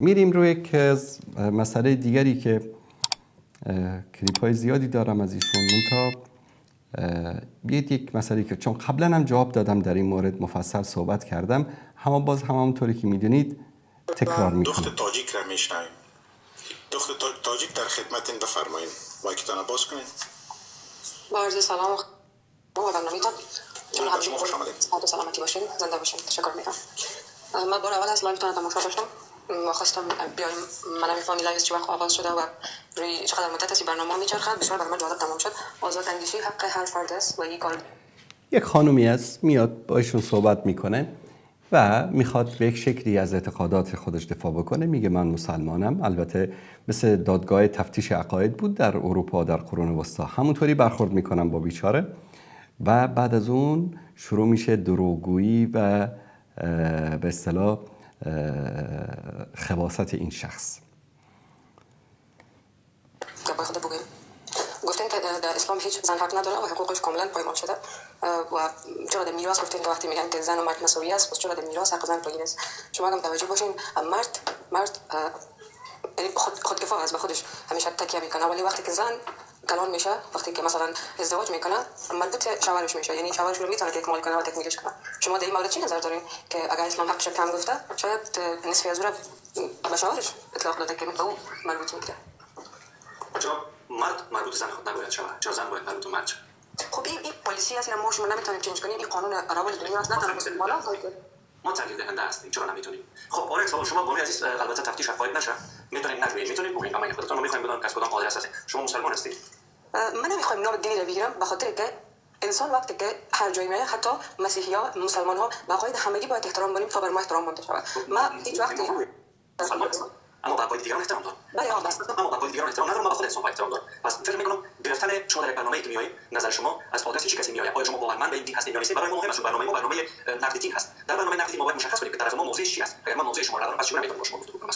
میریم روی یک مسئله دیگری که کلیپ های زیادی دارم از ایشون منتها یک مسئله که چون قبلا هم جواب دادم در این مورد مفصل صحبت کردم، باز همونطوری که میدونید تکرار میکنم. دختر تاجیک را میشنویم. دختر تاجیک در خدمتین، بفرمایید. مایکتان باز کنید. با عرض سلام و برنامه‌تان. شما خوش آمدید. صحت و سلامتی باشین، زنده باشین. تشکر میکنم. من بار اول از لایوتان تماشا داشتم. ما خواستم بیایم منم فهمی لایو چه وقت آغاز شده و روی چقدر مدت از برنامه میچرخد. بسیار برنامه جالب تمام شد. آزاد اندیشی حق هر فرد است و این کار یک خانومی است میاد با ایشون صحبت میکنه و میخواد به یک شکلی از اعتقادات خودش دفاع بکنه. میگه من مسلمانم. البته مثل دادگاه تفتیش عقاید بود در اروپا در قرون وسطا، همونطوری برخورد میکنم با بیچاره و بعد از اون شروع میشه دروغگویی و به اصطلاح خباثت این شخص. خود بگیم گفتین که در اسلام هیچ زن حق نداره و حقوقش کاملا پایمال شده و چرا در میراث گفتین که وقتی میگن که زن و مرد مساوی است، پس چرا در میراث حق زن پایین است؟ شما هم توجه باشین مرد یعنی خودکفا است، به خودش همیشه تکیه میکنه، ولی وقتی که زن کلان میشه، وقتی که مثلا ازدواج میکنه مربوط شوهرش میشه، یعنی شوهرش رو میتونه اکمال کنه و تکمیلش کنه. شما در این مورد چی نظر دارین که اگر اسلام حقش کم گفته شاید نصفی از اون به شوهرش اطلاق داده که به او مربوط میکنه؟ چرا مرد مربوط زن خود نباید شود؟ چرا زن باید مربوط مرد شود؟ خب این پالیسی است، ما شما نمیتونیم چنج کنیم. این قانون روال دنیا است، نه مسلمانان ما تغییر دهنده هستیم، چرا نمیتونیم؟ خب آره سوال شما بانوی عزیز، البته تفتیش عقاید نشه، میتونید نگویید، میتونید بگید، اما خودتون رو میخوایم بدون کس کدام قاضی هستید. شما مسلمان هستید. من نمیخوایم نام دینی رو بگیرم، به خاطر که انسان وقتی که هر جایی میره، حتی مسیحی ها مسلمان ها به عقاید همگی باید احترام کنیم تا بر ما احترام مانده شود. ما هیچ وقتی مسلمان هستم اما به عقاید دیگران احترام دارم. بله بس اما به عقاید دیگران احترام ندارم، به خود انسان احترام دارم. پس فکر میکنم گرفتن شما در برنامه‌ای که میایید، نظر شما از آدرس چه کسی میآید؟ آیا شما باورمند به این دین هستید یا نیستید؟ برای ما مهم است. برنامه ما برنامه نقد دین هست. در برنامه نقد دین ما باید مشخص کنیم که طرف ما موضعش چی است. اگر من موضع شما را ندارم، پس چگونه میتونم با شما گفتگو کنم؟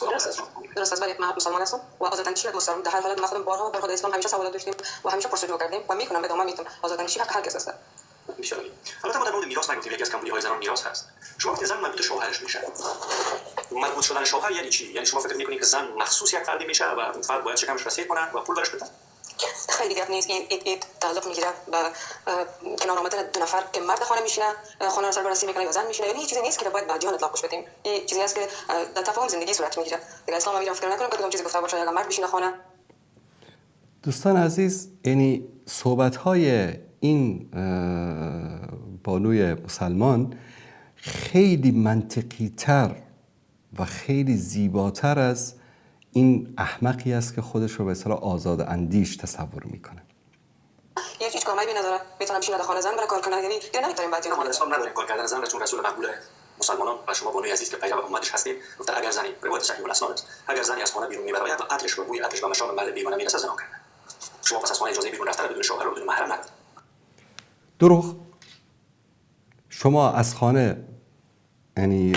درست است. ولی من مسلمان هستم و آزاداندیشی دوست دارم. در هر حالت ما خودم بارها با خود اسلام همیشه سوالات داشتیم و همیشه پرسجو کردیم و میکنم ادامه میدم. آزاداندیشی حق هر کس است. بسیار عالی. البته ما در مورد میراث نگفتیم، یکی از کمبودی‌های زنان میراث هست. شما وقتی زن مربوط شوهرش میشه، مربوط شدن شوهر یعنی چی؟ یعنی شما فکر می‌کنید که زن مخصوص یک فردی میشه و اون فرد باید شکمش رسید کنه و پول برش بده؟ خیلی گپ نیست. این تعلق میگیره به کنار آمدن دو نفر که مرد خانه میشینه، خانه رو سربرسی میکنه یا زن میشینه. یعنی چیزی نیست که باید به جهان اطلاق بدیم. این چیزی است که در تفاهم زندگی صورت میگیره. دیگه اسلام میگه فکر نکنم که کدوم چیزی گفته باشه اگر مرد بشینه خانه. دوستان عزیز، یعنی صحبت‌های این بانوی مسلمان خیلی منطقی تر و خیلی زیباتر از این احمقی است که خودش رو به اصطلاح آزاد اندیش تصور میکنه. هیچ کاری نداره، میتونم بشینه در خانه زن برای کار کنه. یعنی نمیتونیم بعد ما اسلام نداریم کار کردن زن، چون رسول مقبول مسلمانان و شما بانوی عزیز که پیغمبر امتش هستید گفته اگر زنی روایت صحیح الاسناد است، اگر زنی از خانه بیرون میبره باید عقلش رو بوی عقلش و مشام مرد بیگانه میرسه زنا کرده. شما پس از خانه اجازه بیرون رفتن بدون شوهر و بدون محرم ندارید. دروغ. شما از خانه یعنی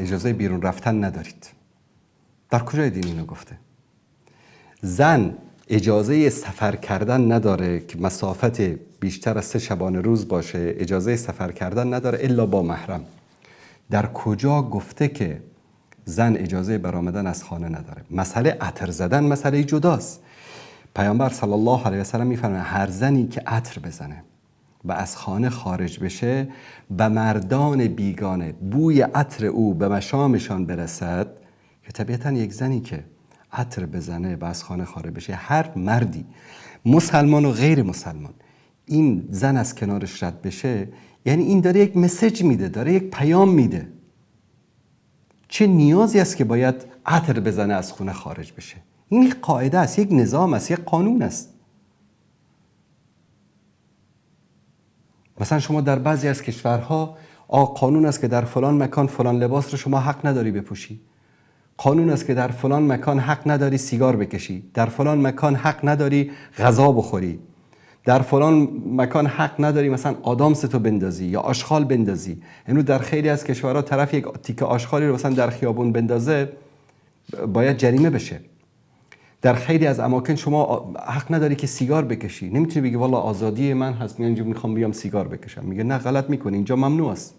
اجازه بیرون رفتن ندارید. در کجای دین اینو گفته؟ زن اجازه سفر کردن نداره که مسافت بیشتر از 3 شبانه روز باشه، اجازه سفر کردن نداره الا با محرم. در کجا گفته که زن اجازه برآمدن از خانه نداره؟ مسئله عطر زدن مسئله جداست. پیامبر صلی الله علیه و سلم میفرماید هر زنی که عطر بزنه و از خانه خارج بشه به مردان بیگانه بوی عطر او به مشامشان برسد، که طبیعتا یک زنی که عطر بزنه و از خانه خارج بشه، هر مردی مسلمان و غیر مسلمان این زن از کنارش رد بشه، یعنی این داره یک مسیج میده، داره یک پیام میده. چه نیازی است که باید عطر بزنه از خونه خارج بشه؟ این یک قاعده است، یک نظام است، یک قانون است. مثلا شما در بعضی از کشورها قانون است که در فلان مکان فلان لباس رو شما حق نداری بپوشی. قانون است که در فلان مکان حق نداری سیگار بکشی. در فلان مکان حق نداری غذا بخوری. در فلان مکان حق نداری مثلا آدامستو بندازی یا آشغال بندازی. اینو در خیلی از کشورها طرف یک تیکه آشغالی رو مثلا در خیابون بندازه باید جریمه بشه. در خیلی از اماکن شما حق نداری که سیگار بکشی. نمیتونی بگی والا آزادی من هست، من اینجا میخوام بیام سیگار بکشم. میگه نه، غلط میکنی، اینجا ممنوع است.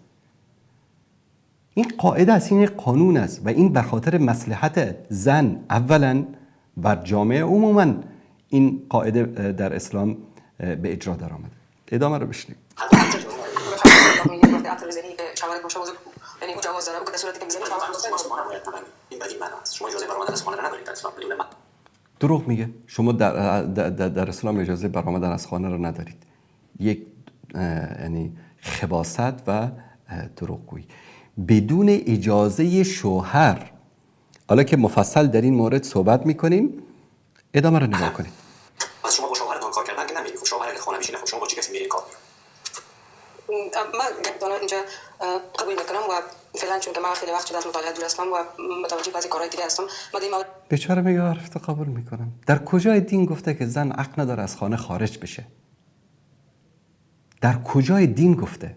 این قاعده است، این قانون است و این به خاطر مصلحت زن اولا بر جامعه عموما این قاعده در اسلام به اجرا در آمده. ادامه رو بشنید. میگه عطر بزنی که شوهرت باشه بزرگ، یعنی او جواز داره که در صورتی که میزنی شوهرت باشه این بدین معنا است. شما اجازه برآمدن از خانه را ندارید در اسلام بدون من. دروغ میگه. شما در اسلام اجازه برآمدن از خانه رو ندارید. یک یعنی خباثت و دروغگویی بدون اجازه شوهر. حالا که مفصل در این مورد صحبت میکنیم، ادامه رو نگاه کنید. پس شما با شوهرتون کار کردن که نمیگید. خب شوهر اگه خانه بشینه، خب شما با چه کسی میرین کار؟ من گفتم اینجا قبول میکنم و فعلا چون که من خیلی وقت شده از مطالعه دور هستم و متوجه بعضی کارهای دیگه هستم، من این بیچاره میگه عرفت قبول میکنم. در کجای دین گفته که زن حق نداره از خانه خارج بشه؟ در کجای دین گفته؟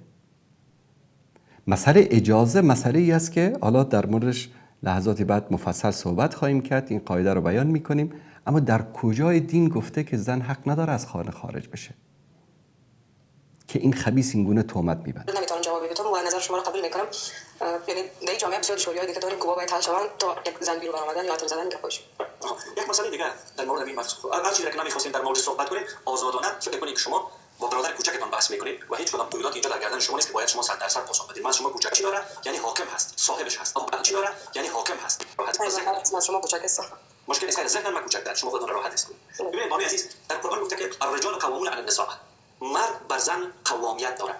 مسئله اجازه مسئله ای است که حالا در موردش لحظاتی بعد مفصل صحبت خواهیم کرد، این قاعده رو بیان میکنیم. اما در کجای دین گفته که زن حق نداره از خانه خارج بشه که این خبیث این گونه تهمت میبنده؟ نمیتونم جواب بدم و نظر شما رو قبول میکنم. یعنی در این جامعه بسیار دشواری‌هایی که داریم که باید حل شوند تا یک زن بیرون برآمدن یا عطر زدن که باشه. یک مسئله دیگه در مورد این مسئله هر چیزی که نمی‌خواستیم در مورد صحبت کنیم، آزادانه فکر کنید که شما با برادر کوچکتون بحث میکنید و هیچ کدام قیودات اینجا در گردن شما نیست که باید شما 100% پاسخ بدید. من شما کوچک چی داره؟ یعنی حاکم هست، صاحبش هست. اما چی داره؟ یعنی حاکم هست. راحت من شما کوچک هستم. مشکل نیست، ذهن من کوچک در شما خودتون راحت است. ببینید بابی عزیز، در قرآن گفته که الرجال قوامون علی النساء. مرد بر زن قوامیت داره.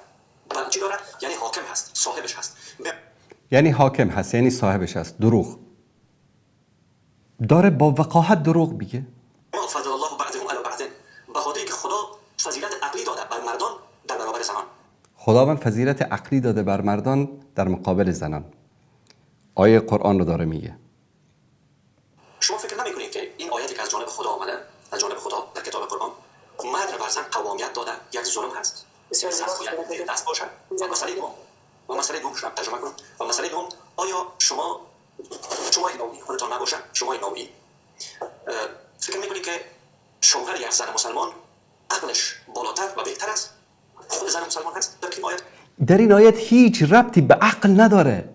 و چی داره؟ یعنی حاکم هست، صاحبش هست. یعنی حاکم هست، یعنی صاحبش هست. دروغ داره، با وقاحت دروغ میگه. فضل الله بعضهم علی بعض. بخاطر که خدا فضیلت عقلی داده بر مردان در برابر زنان. خداوند فضیلت عقلی داده بر مردان در مقابل زنان. آیه قرآن رو داره میگه. شما فکر نمی‌کنید که این آیاتی که از جانب خدا آمده، از جانب خدا در کتاب قرآن، مرد بر زن قوامیت داده یک ظلم هست؟ بسیار زن باید دست باشد. و مسئله دوم شما ترجمه کنم. و مسئله دوم، آیا شما نوعی خودتان نباشه، شما نوعی فکر می‌کنید که شوهر یک زن مسلمان عقلش بالاتر و بهتر است خود زن مسلمان هست؟ در این آیت هیچ ربطی به عقل نداره.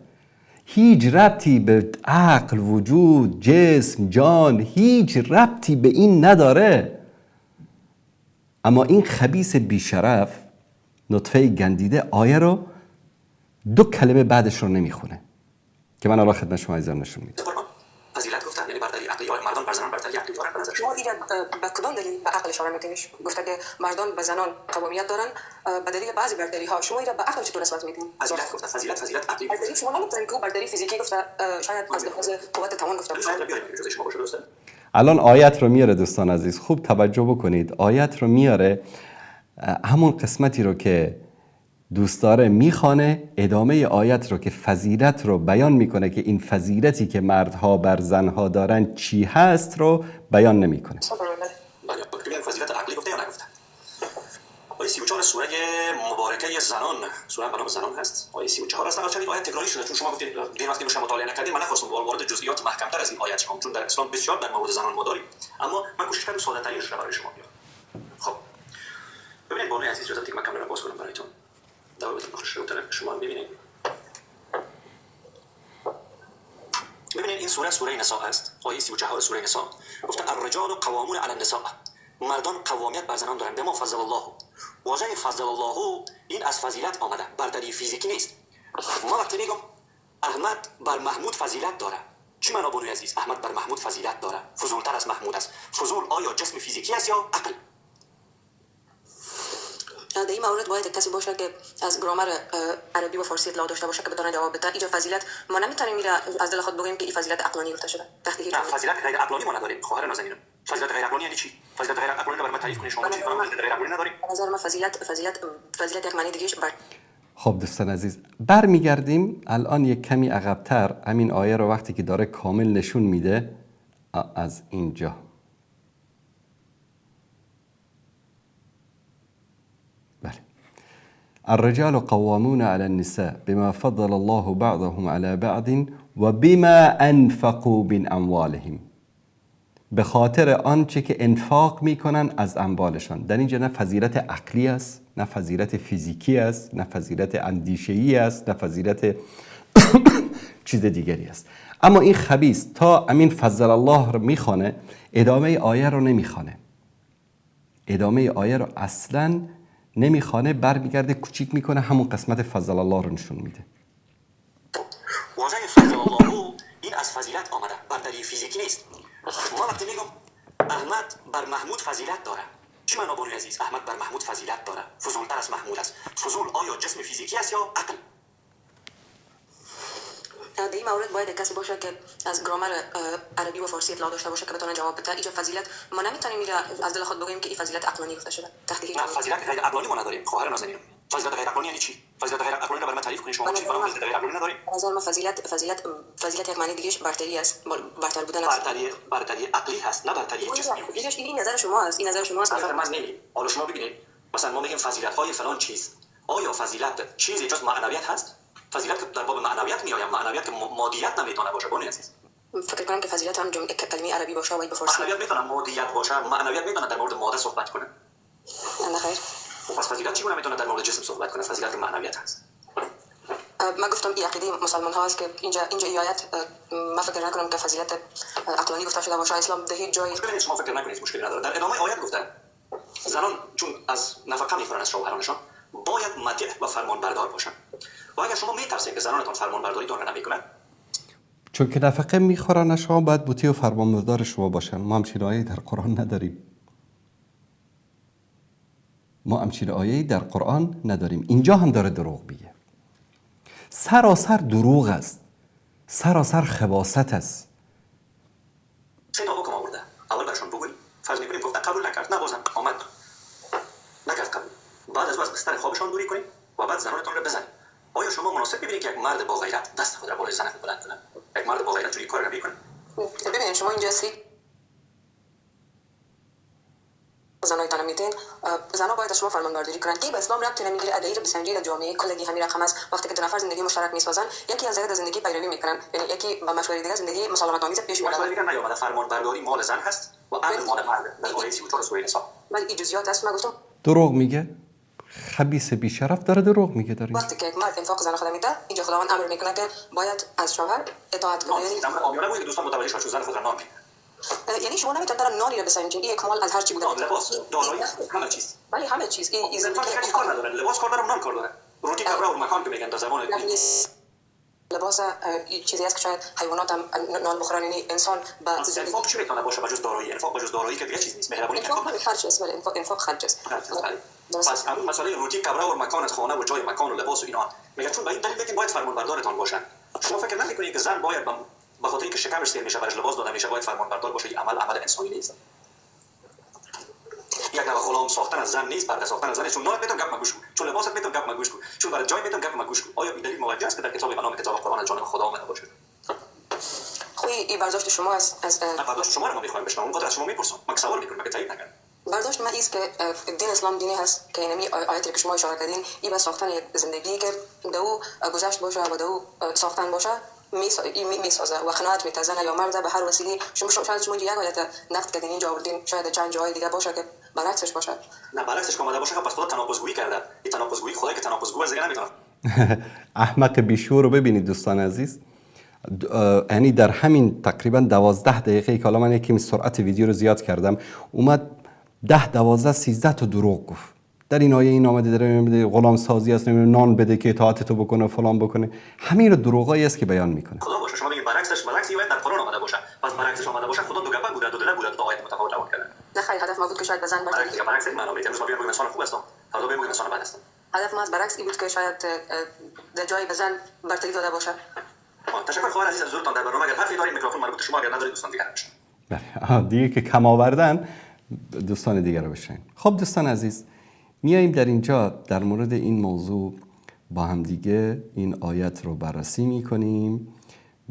هیچ ربطی به عقل، وجود، جسم، جان، هیچ ربطی به این نداره. اما این خبیث بیشرف، نطفه گندیده، آیه رو 2 کلمه بعدش رو نمیخونه که من الان خدمت شما عزیزان نشون میدم. فضیلت گفتن یعنی برتری عقلی، مردان بر زنان برتری عقلی دارن. شما اینجا به کدام دلیل به عقل اشاره میکنید؟ گفته که مردان به زنان قوامیت دارن به دلیل بعضی برتری ها. شما اینجا به عقل چطور نسبت میدین؟ فضیلت گفتن، فضیلت عقلی. برتری شما نمیتونید که برتری فیزیکی گفته، شاید از لحاظ قوت توان گفته باشه. شما باشه درسته؟ الان آیت رو میاره دوستان عزیز، خوب توجه بکنید. آیت رو میاره، همون قسمتی رو که دوست داره میخوانه، ادامه آیت رو که فضیلت رو بیان میکنه که این فضیلتی که مردها بر زنها دارن چی هست رو بیان نمیکنه. بله، فضیلت عقلی گفته یا نگفته؟ آیه 34 سوره مبارکه زنان، سوره به نام زنان هست. آیه 34 است. اگر چنین آیه تکراری شده، چون شما گفتید دیر وقتی شما مطالعه نکردید، من نخواستم وارد جزئیات محکم‌تر از این آیات شم، چون در اسلام بسیار در مورد زنان ما داریم، اما من کوشش کردم ساده‌ترینش رو برای شما بیارم. خب ببینید بانوی عزیز، اجازه بدید من کاملا باز کنم برایتون. دور بدید بخش رو طرف شما ببینید. ببینید این سوره نساء است. آیه 34 سوره نساء گفته الرجال قوامون علی النساء. مردان قوامیت بر زنان دارند. بما فضل الله. واژه فضل الله این از فضیلت آمده، برتری فیزیکی نیست. ما وقتی میگم احمد بر محمود فضیلت داره، چی معنا بانوی عزیز؟ احمد بر محمود فضیلت داره، فضولتر از محمود است. فضول آیا جسم فیزیکی است یا عقل؟ در این مورد باید کسی باشه که از گرامر عربی و فارسی اطلاع داشته باشه که بتونه جواب بده. اینجا فضیلت ما نمیتونیم از دل خود بگیم که این فضیلت عقلانی گفته شده. تحت هیچ فضیلت غیر عقلانی ما نداریم. خواهر نازنینم، فضیلت غیر عقلانی یعنی چی؟ فضیلت غیر عقلانی رو برام تعریف کنید. شما چی فهمیدید غیر عقلانی نداریم؟ به نظر من فضیلت یک معنی دیگه بر. خب دوستان عزیز، برمیگردیم الان یک کمی عقب‌تر. همین آیه رو وقتی که داره کامل نشون میده از اینجا. بله. الرجال قوامون على النساء بما فضل الله بعضهم على بعض و بما انفقوا من اموالهم. به خاطر آنچه که انفاق میکنن از اموالشان. در اینجا نه فضیلت عقلی است، نه فضیلت فیزیکی است، نه فضیلت اندیشه‌ای است، نه فضیلت چیز دیگری است. اما این خبیث تا امین فضل الله رو میخوانه، ادامه آیه رو نمیخوانه، ادامه آیه رو اصلا نمیخوانه، برمیگرده کوچیک میکنه، همون قسمت فضل الله رو نشون میده. واژه فضل الله این از فضیلت آمده، برتری فیزیکی نیست. ما وقتی میگم احمد بر محمود فضیلت داره، چی معنا بوری عزیز؟ احمد بر محمود فضیلت داره، فضولتر از محمود است. فضول آیا جسم فیزیکی است یا عقل؟ در این مورد باید کسی باشه که از گرامر عربی و فارسی اطلاع داشته باشه که بتونه جواب بده. اینجا فضیلت ما نمیتونیم از دل خود بگیم که این فضیلت عقلانی گفته شده. تحت هیچ فضیلت غیر عقلانی ما نداریم. خواهر نازنین، فضیلت غیر عقلانی یعنی چی؟ فضیلت غیر عقلانی رو برام تعریف کنید شما. چی برام فضیلت غیر عقلانی نداریم؟ از ما فضیلت یک معنی دیگهش برتری است، برتر بودن است. برتری عقلی هست، نه برتری جسمی. این نظر شما است، این نظر شما است. من نمیگم. حالا شما ببینید مثلا ما میگیم فضیلت های فلان چیز، آیا فضیلت چیزی جز معنویت هست؟ فضیلت که در باب معنویت میآید، معنویت که مادیت نمیتونه باشه. بونی عزیز، فکر کنم که فضیلت هم کلمه عربی باشه و به فارسی معنویت میتونه مادیت باشه، معنویت میتونه در مورد ماده صحبت کنه. نه خیر. پس فضیلت چگونه میتونه در مورد جسم صحبت کنه؟ فضیلت معنویت هست. ما گفتم این عقیده مسلمان ها است که اینجا آیت ما فکر نکنم که فضیلت عقلانی گفته شده باشه. اسلام به هیچ جای ببینید شما فکر نکنید، مشکلی نداره. در ادامه آیت گفتن زنان چون از نفقه میخورن از شوهرانشان باید مطیع و فرمان بردار باشن. و اگر شما میترسید که زنانتان فرمان برداری دارن نمیکنن، چون که نفقه میخورن شما باید مطیع و فرمانبردار شما باشن. ما همچین آیه در قرآن نداریم. ما همچین آیه در قرآن نداریم. اینجا هم داره دروغ میگه. سراسر دروغ است، سراسر خباثت است. سه تا حکم آورده. اول برشون بگویید، فرض میکنیم گفتن قبول نکرد، نه بازم آمد نکرد قبول، بعد از او از بستر خوابشان دوری کنید و بعد زنانتان رو بزنید. آیا شما مناسب می‌بینید که یک مرد با غیرت دست خود را بالای زن خود بلند کنه؟ یک مرد با غیرت چوری کار رو نمی‌کنه؟ ببینید شما اینجا زنایتان میتین زنها باید از شما فرمان برداری کنند. این به اسلام ربطی نمیگیره. ادعی رو بسنجید در جامعه کلگی همین رقم است. وقتی که دو نفر زندگی مشترک میسازن، یکی از دیگر زندگی پیروی میکنن، یعنی یکی با مشورت دیگر زندگی مسالمت آمیز پیش میبرن. مشورت دیگر نیامده. فرمان برداری مال زن هست و عقل مال مرد. در آیه 34 سوره نساء. ولی این جزئیات است. ما گفتم دروغ میگه. خبیث بی‌شرف داره دروغ میگه. داره وقتی که یک مرد انفاق زن خود میده، اینجا خداوند امر میکنه که باید از شوهر اطاعت کنه. یعنی امر عامیانه بود که دوستان متوجه شدن زن خود را نام میده. یعنی شما نمیتونید در نانی رو بسنجید. این یک مال از هر چی بوده. لباس، دارایی، همه چیز. ولی همه چیز این زندگی کار نداره. لباس کار داره، نان کار داره. روتی کبرا و مکان که میگن در زمان لباس چیزی است که شاید حیوانات هم نان بخورن. یعنی انسان با انفاق چی میتونه باشه بجز دارایی؟ انفاق بجز دارایی که دیگه چیز نیست. مهربانی انفاق خرج است. ولی انفاق خرج است. پس همون مسئله روتی کبرا و مکان از خانه و جای مکان و لباس و اینا میگن چون باید دلیل باید فرمانبردارتان باشن. شما فکر نمی‌کنید که زن باید به خاطر اینکه شکمش سیر میشه برش لباس داده میشه باید فرمانبردار باشه؟ این عمل انسانی نیست. یک نوع غلام ساختن از زن نیست، برده ساختن از زن. چون نانت میتونم گپ مگوش کن، چون لباست میتونم گپ مگوش کن، چون برای جای میتونم گپ مگوش کن. آیا این دلیل موجه است که در کتاب بنام کتاب قرآن از جانب خدا آمده باشه؟ خوی این برداشت شما است از برداشت شما رو ما میخوایم بشنویم. اون از شما میپرسم. من سوال میکنم که تایید نکردم. برداشت من است که دین اسلام دینی هست که اینمی آیاتی که شما اشاره کردین این بس ساختن یک زندگی که دو گذشت باشه و دو ساختن باشه میسازه و قناعت میتزنه یا مرد به هر وسیله. شما شاید شما یک آیت نقد کردین اینجا آوردین، شاید چند جای دیگه باشه که برعکسش باشه. نه برعکسش که اومده باشه پس خدا تناقض‌گویی کرده. این تناقض‌گویی خدایی که تناقض‌گو از دیگه نمیتونه. احمق بیشور رو ببینید دوستان عزیز. یعنی در همین تقریبا 12 دقیقه که حالا من یکی سرعت ویدیو رو زیاد کردم، اومد 10 12 13 تا دروغ گفت. در این آیه این آمده در غلام سازی است، نان بده که اطاعت تو بکنه فلان بکنه. همین دروغایی است که بیان میکنه. خدا باشه شما میگید برعکسش در قرآن آمده باشه. پس برعکسش آمده باشه خدا دو گپه بوده، دو دله بوده، دو آیه متفاوت روان کرده. نه خیر، هدف ما بود که شاید بزن برتری. برعکس معنا میده. امروز ما بگیم انسان خوب هستم، فردا بگیم انسان بد هستم. هدف ما از برعکس این بود که شاید در جای بزن برتری داده باشه. تشکر خواهر عزیز از حضورتان در برنامه. اگر حرفی دارید میکروفون مربوط شما، اگر ندارید دوستان دیگر بشن. بله دیگه که کم آوردن دوستان دیگر رو بشن. خب دوستان عزیز میاییم در اینجا در مورد این موضوع با هم دیگه این آیت رو بررسی میکنیم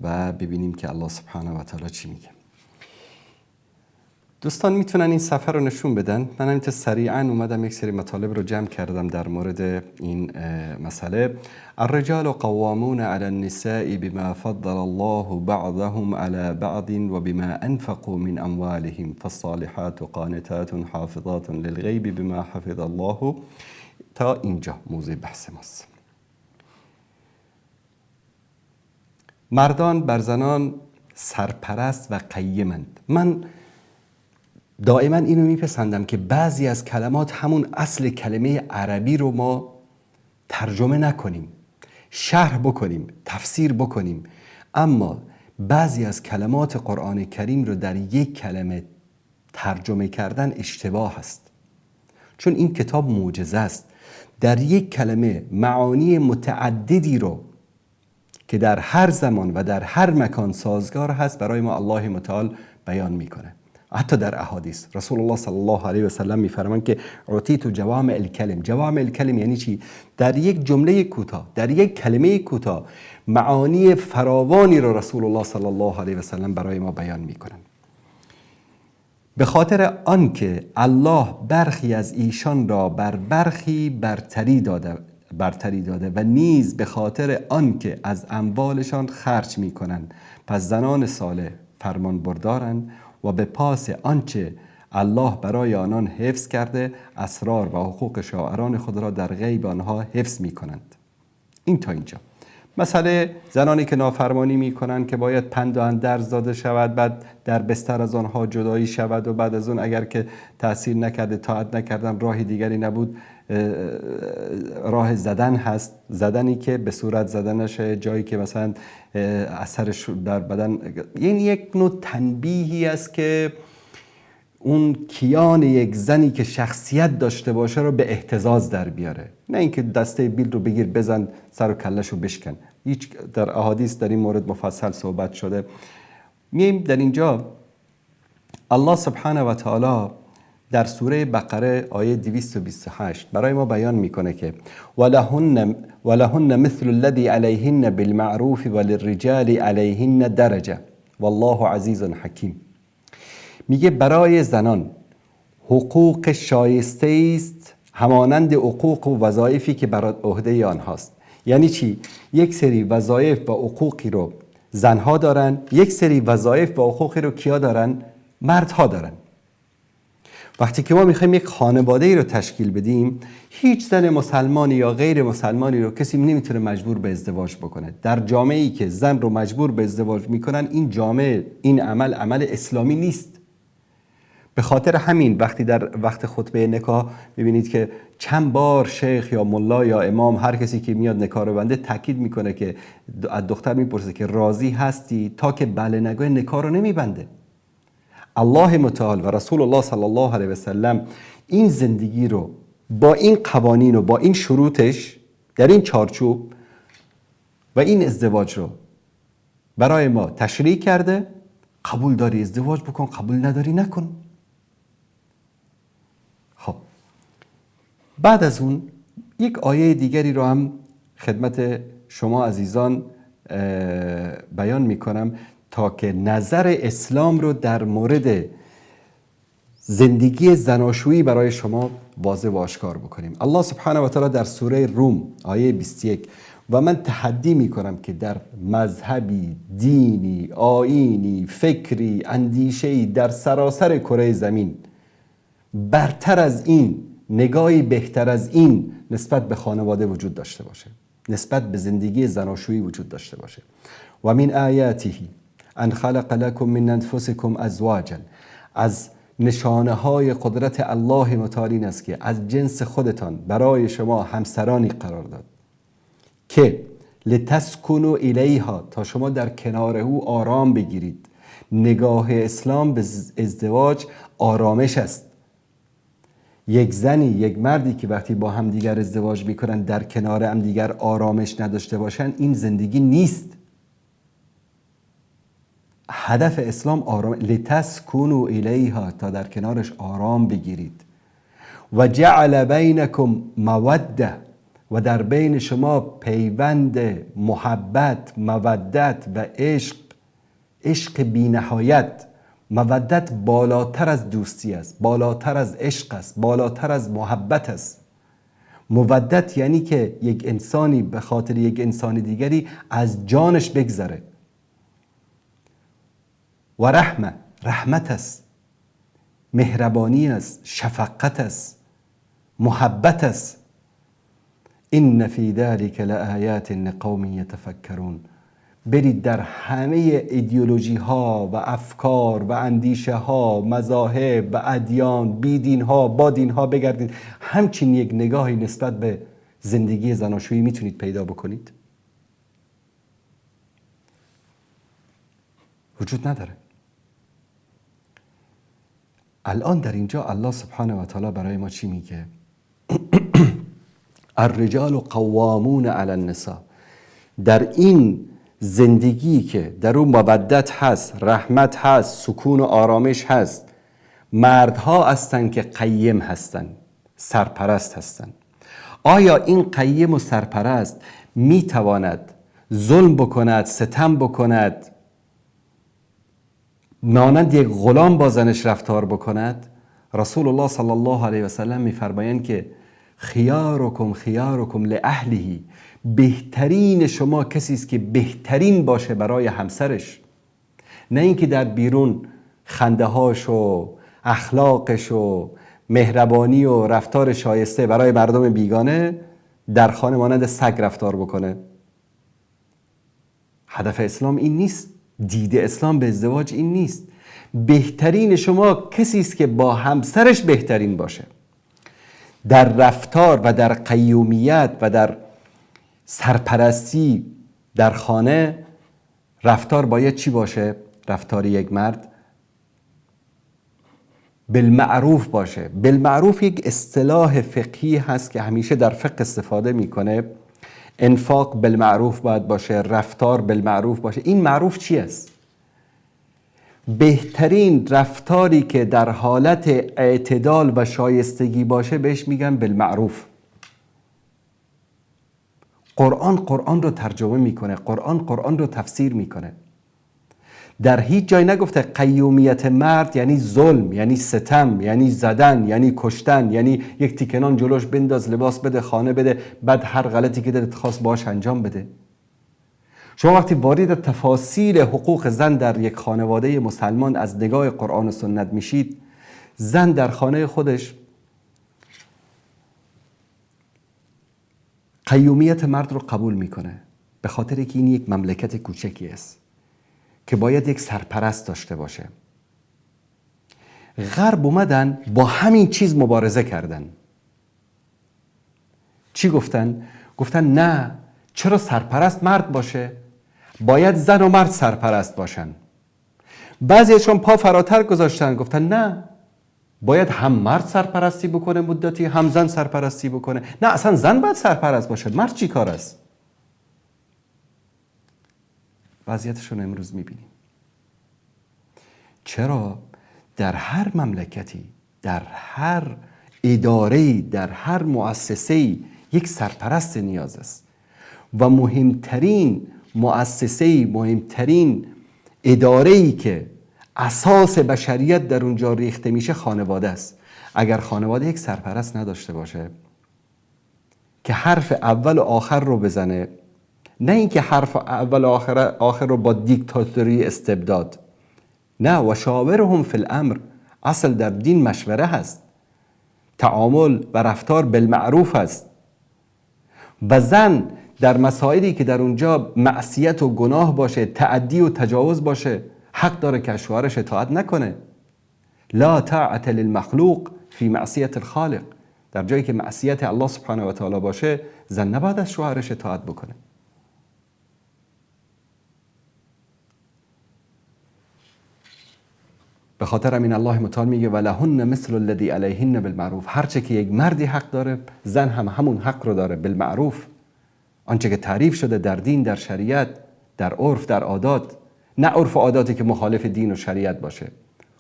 و ببینیم که الله سبحانه و تعالی چی میگه. دوستان میتونن این صفحه رو نشون بدن. من همینطور سریعا اومدم یک سری مطالب رو جمع کردم در مورد این مسئله. الرجال قوامون على النساء بما فضل الله بعضهم على بعض وبما انفقوا من اموالهم فالصالحات قانتات حافظات للغیب بما حفظ الله. تا اینجا موضوع بحث ماست. مردان بر زنان سرپرست و قیمند. من دائما اینو میپسندم که بعضی از کلمات همون اصل کلمه عربی رو ما ترجمه نکنیم، شرح بکنیم، تفسیر بکنیم، اما بعضی از کلمات قرآن کریم رو در یک کلمه ترجمه کردن اشتباه است. چون این کتاب معجزه است، در یک کلمه معانی متعددی رو که در هر زمان و در هر مکان سازگار هست برای ما الله متعال بیان میکنه. حتی در احادیث رسول الله صلی الله علیه و سلم میفرمایند که اعطیت جوامع الکلم. جوامع الکلم یعنی چی؟ در یک جمله کوتاه، در یک کلمه کوتاه معانی فراوانی رو رسول الله صلی الله علیه و سلم برای ما بیان میکنن. به خاطر آنکه الله برخی از ایشان را بر برخی برتری داده و نیز به خاطر آنکه از اموالشان خرج میکنند، پس زنان صالح فرمان بردارند و به پاس آنچه الله برای آنان حفظ کرده اسرار و حقوق شاعران خود را در غیب آنها حفظ میکنند. این تا اینجا. مسئله زنانی که نافرمانی میکنند که باید پند و اندرز داده شود، بعد در بستر از آنها جدایی شود و بعد از اون اگر که تأثیر نکرده، طاعت نکردن، راهی دیگری نبود، راه زدن هست. زدنی که به صورت زدنش جایی که مثلا اثرش در بدن، این یک نوع تنبیهی است که اون کیان یک زنی که شخصیت داشته باشه رو به اهتزاز در بیاره، نه اینکه دسته بیل رو بگیر بزن سر و کلش رو بشکن. هیچ در احادیث در این مورد مفصل صحبت شده. مییم در اینجا الله سبحانه و تعالی در سوره بقره آیه 228 برای ما بیان میکنه که ولهن مثل الذی علیهن بالمعروف وللرجال علیهن درجه والله عزیز حکیم. میگه برای زنان حقوق شایسته است همانند حقوق و وظایفی که بر عهده آنهاست. یعنی چی؟ یک سری وظایف و حقوقی رو زنها دارن، یک سری وظایف و حقوقی رو کیا دارن؟ مردها دارن. وقتی که ما میخوایم یک خانواده ای رو تشکیل بدیم، هیچ زن مسلمانی یا غیر مسلمانی رو کسی نمیتونه مجبور به ازدواج بکنه. در جامعه ای که زن رو مجبور به ازدواج میکنن، این جامعه، این عمل اسلامی نیست. به خاطر همین وقتی در وقت خطبه نکاح ببینید که چند بار شیخ یا ملا یا امام، هر کسی که میاد نکاح رو بنده، تاکید میکنه که از دختر میپرسه که راضی هستی، تا که بله نگه نکاح رو نمیبنده. الله متعال و رسول الله صلی الله علیه و سلم این زندگی رو با این قوانین و با این شروطش در این چارچوب و این ازدواج رو برای ما تشریح کرده. قبول داری ازدواج بکن، قبول نداری نکن. خب بعد از اون یک آیه دیگری رو هم خدمت شما عزیزان بیان میکنم تا که نظر اسلام رو در مورد زندگی زناشویی برای شما واضح و آشکار بکنیم. الله سبحانه و تعالی در سوره روم آیه 21 و من تحدی میکنم که در مذهبی، دینی، آیینی، فکری، اندیشه‌ای در سراسر کره زمین برتر از این، نگاهی بهتر از این نسبت به خانواده وجود داشته باشه، نسبت به زندگی زناشویی وجود داشته باشه. و من آیاته ان خلق لكم من انفسكم ازواجا، از نشانه های قدرت الله متعال این است که از جنس خودتان برای شما همسرانی قرار داد که لتسکنوا الیها، تا شما در کنار او آرام بگیرید. نگاه اسلام به ازدواج آرامش است. یک زنی، یک مردی که وقتی با هم دیگر ازدواج میکنن در کنار هم دیگر آرامش نداشته باشن، این زندگی نیست. هدف اسلام آرام، لتسکنوا الیها، تا در کنارش آرام بگیرید. و جعل بینکم موده، و در بین شما پیوند محبت، مودت و عشق بی نهایت. مودت بالاتر از دوستی است، بالاتر از عشق است، بالاتر از محبت است. مودت یعنی که یک انسانی به خاطر یک انسان دیگری از جانش بگذره. و رحمت است، مهربانی است، شفقت است، محبت است. ان فی ذلک لآیات لقوم یتفکرون. برید در همه ایدئولوژی ها و افکار و اندیشه ها، مذاهب و ادیان، بی دین ها با دین ها بگردید، همچین یک نگاهی نسبت به زندگی زناشویی میتونید پیدا بکنید؟ وجود نداره. الان در اینجا الله سبحانه و تعالی برای ما چی میگه؟ الرجال قوامون علی النساء. در این زندگی که در اون مودت هست، رحمت هست، سکون و آرامش هست، مردها هستن که قیم هستن، سرپرست هستن. آیا این قیم و سرپرست میتواند ظلم بکند، ستم بکند، مانند یک غلام با زنش رفتار بکند؟ رسول الله صلی الله علیه و سلم میفرمایند که خیارکم خیارکم لاهله، بهترین شما کسی است که بهترین باشه برای همسرش، نه اینکه در بیرون خنده هاش و اخلاقش و مهربانی و رفتار شایسته برای مردم بیگانه، در خانه مانند سگ رفتار بکنه. هدف اسلام این نیست. دید اسلام به ازدواج این نیست. بهترین شما کسی است که با همسرش بهترین باشه. در رفتار و در قیومیت و در سرپرستی در خانه رفتار باید چی باشه؟ رفتار یک مرد بالمعروف باشه. بالمعروف یک اصطلاح فقهی هست که همیشه در فقه استفاده میکنه. انفاق بالمعروف باید باشه، رفتار بالمعروف باشه. این معروف چی است؟ بهترین رفتاری که در حالت اعتدال و شایستگی باشه بهش میگن بالمعروف. قرآن رو ترجمه میکنه، قرآن رو تفسیر میکنه. در هیچ جای نگفته قیومیت مرد یعنی ظلم، یعنی ستم، یعنی زدن، یعنی کشتن، یعنی یک تیکنان جلوش بنداز، لباس بده، خانه بده، بعد هر غلطی که دلت خواست باش انجام بده. شما وقتی وارد تفاصیل حقوق زن در یک خانواده مسلمان از نگاه قرآن و سنت میشید، زن در خانه خودش قیومیت مرد رو قبول میکنه، به خاطر که این یک مملکت کوچکی است که باید یک سرپرست داشته باشه. غرب اومدن با همین چیز مبارزه کردن. چی گفتن؟ گفتن نه، چرا سرپرست مرد باشه؟ باید زن و مرد سرپرست باشن. بعضیشون پا فراتر گذاشتن، گفتن نه، باید هم مرد سرپرستی بکنه مدتی، هم زن سرپرستی بکنه. نه، اصلا زن باید سرپرست باشه، مرد چی کار است؟ وضعیتشون امروز میبینیم. چرا در هر مملکتی، در هر اداره‌ای، در هر مؤسسه‌ای یک سرپرست نیاز است و مهمترین مؤسسه‌ای، مهمترین اداره‌ای که اساس بشریت در اونجا ریخته میشه خانواده است. اگر خانواده یک سرپرست نداشته باشه که حرف اول و آخر رو بزنه، نه اینکه حرف اول و آخر رو با دیکتاتوری استبداد، نه، و شاورهم فی الامر، اصل در دین مشوره هست، تعامل و رفتار بالمعروف هست. و زن در مسائلی که در اونجا معصیت و گناه باشه، تعدی و تجاوز باشه، حق داره که شوهرش اطاعت نکنه. لا طاعة للمخلوق فی معصیت الخالق. در جایی که معصیت الله سبحانه و تعالی باشه، زن نباید از شوهرش اطاعت بکنه. به خاطر همین الله متعال میگه ولهن مثل الذی علیهن بالمعروف. هرچه که یک مردی حق داره، زن هم همون حق رو داره بالمعروف. آنچه که تعریف شده در دین، در شریعت، در عرف، در عادات، نه عرف و عاداتی که مخالف دین و شریعت باشه،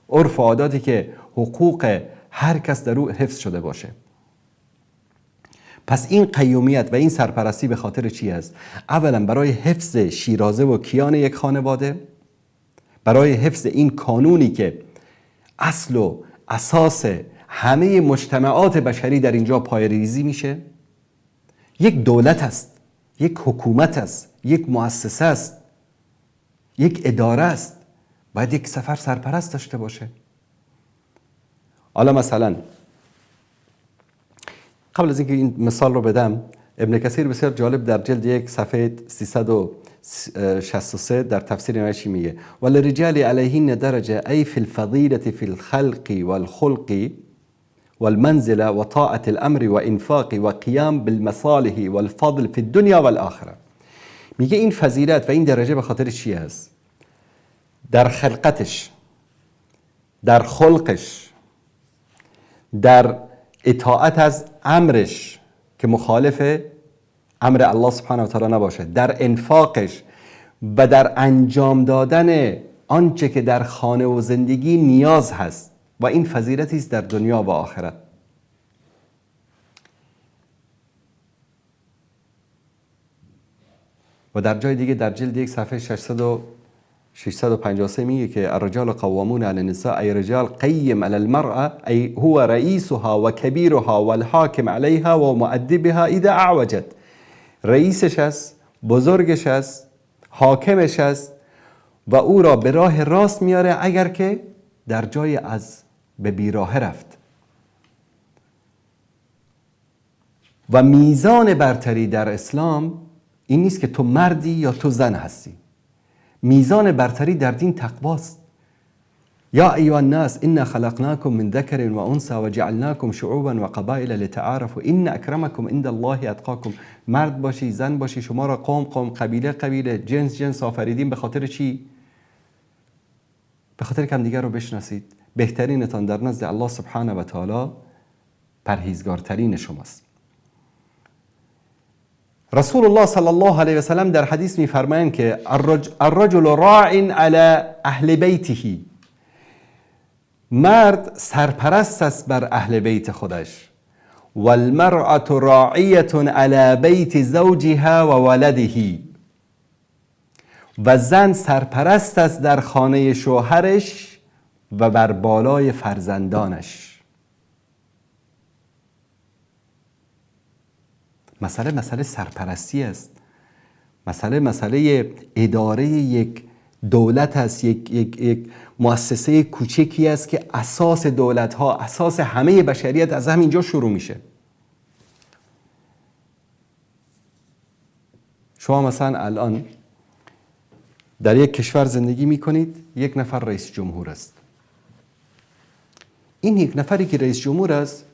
عرف و عاداتی که حقوق هر کس در او حفظ شده باشه. پس این قیومیت و این سرپرستی به خاطر چی است؟ اولا برای حفظ شیرازه و کیان یک خانواده، برای حفظ این کانونی که اصل و اساس همه مجتمعات بشری در اینجا پایه‌ریزی میشه. یک دولت است، یک حکومت است، یک مؤسسه است، یک اداره است، باید یک سرپرست داشته باشه. حالا مثلا قبل از اینکه این مثال رو بدم، ابن کثیر بسیار جالب در جلد 1 صفحه 63 در تفسیر این چی میگه؟ وللرجال علیهن درجه ای فی الفضیلة فی الخلق والخلق والمنزله وطاعة الامر وانفاق وقیام بالمصالح والفضل فی الدنیا والآخره. میگه این فضیلت و این درجه به خاطر چی است؟ در خلقتش، در خلقش، در اطاعت از امرش که مخالف امر الله سبحانه و تعالی نباشه، در انفاقش و در انجام دادن آنچه که در خانه و زندگی نیاز هست و این فضیلتی است در دنیا و آخرت. و در جای دیگه در جلد 1 صفحه 653 میگه که الرجال قوامون علی النساء ای رجال قیم علی المرأة ای هو رئیسها و کبیرها و الحاکم علیها و مؤدبها اذا اعوجت. رئیسش است، بزرگش است، حاکمش است و او را به راه راست میاره اگر که در جای از به بیراه رفت. و میزان برتری در اسلام این نیست که تو مردی یا تو زن هستی. میزان برتری در دین تقواست. یا ایها الناس انا خلقناکم من ذکر و انثی و جعلناکم شعوبا و قبائل لتعارفوا ان اکرمکم عند الله اتقاکم. مرد باشی، زن باشی، شما را قوم قوم، قبیله قبیله، جنس جنس آفریدیم. به خاطر چی؟ به خاطر که همدیگر رو بشناسید. بهترینتان در نزد الله سبحانه و تعالی پرهیزگارترین شماست. رسول الله صلی الله علیه و سلم در حدیث می‌فرمایند که الرجل راع علی اهل بیته. مرد سرپرست است بر اهل بیت خودش. والمرأة راعیة علی بیت زوجها و ولده. و زن سرپرست است در خانه شوهرش و بر بالای فرزندانش. مسئله سرپرستی است. مسئله اداره یک دولت است، یک مؤسسه کوچکی است که اساس دولت ها، اساس همه بشریت از همینجا شروع میشه. شما مثلا الان در یک کشور زندگی میکنید، یک نفر رئیس جمهور است. این یک نفری که رئیس جمهور است